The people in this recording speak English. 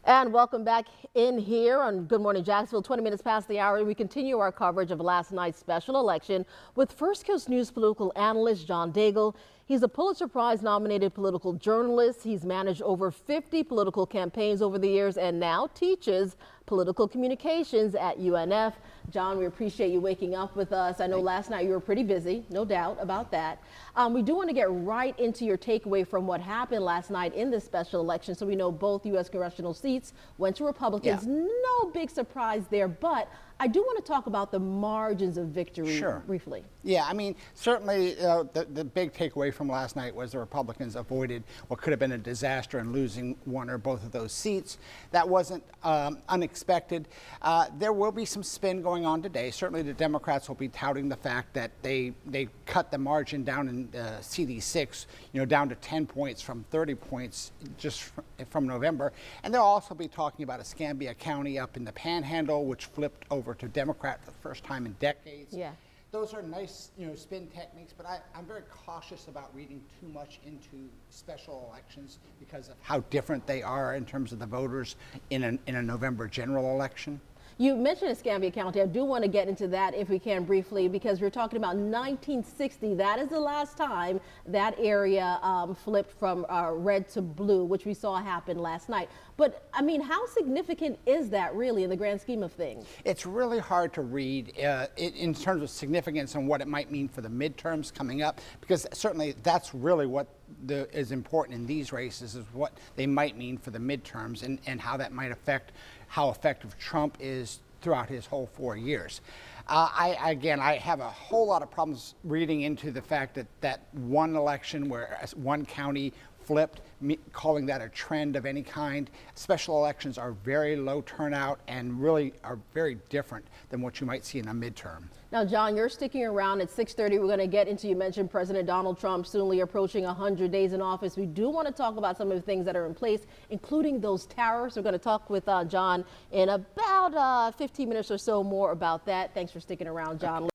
And welcome back in here on Good Morning Jacksonville, 20 minutes past the hour. We continue our coverage of last night's special election with First Coast News political analyst John Daigle. He's a Pulitzer Prize nominated political journalist. He's managed over 50 political campaigns over the years and now teaches political communications at UNF. John, we appreciate you waking up with us. I know last night you were pretty busy, no doubt about that. We do want to get right into your takeaway from what happened last night in this special election. So we know both U.S. congressional seats went to Republicans. Yeah. No big surprise there, but I do want to talk about the margins of victory briefly. Yeah, I mean, certainly the big takeaway from last night was the Republicans avoided what could have been a disaster in losing one or both of those seats. That wasn't unexpected. There will be some spin going on today. Certainly the Democrats will be touting the fact that they cut the margin down in CD6, down to 10 points from 30 points just from November. And they'll also be talking about Escambia County up in the Panhandle, which flipped over to Democrat for the first time in decades. Yeah. Those are nice, spin techniques, but I'm very cautious about reading too much into special elections because of how different they are in terms of the voters in a November general election. You mentioned Escambia County. I do want to get into that if we can briefly, because we're talking about 1960. That is the last time that area flipped from red to blue, which we saw happen last night. But I mean, how significant is that really in the grand scheme of things? It's really hard to read in terms of significance and what it might mean for the midterms coming up, because certainly that's really what is important in these races, is what they might mean for the midterms and how that might affect how effective Trump is throughout his whole 4 years. I have a whole lot of problems reading into the fact that one election where one county flipped, calling that a trend of any kind. Special elections are very low turnout and really are very different than what you might see in a midterm. Now, John, you're sticking around at 6:30. We're going to get into, you mentioned President Donald Trump soonly approaching 100 days in office. We do want to talk about some of the things that are in place, including those tariffs. We're going to talk with John in about 15 minutes or so more about that. Thanks for sticking around, John.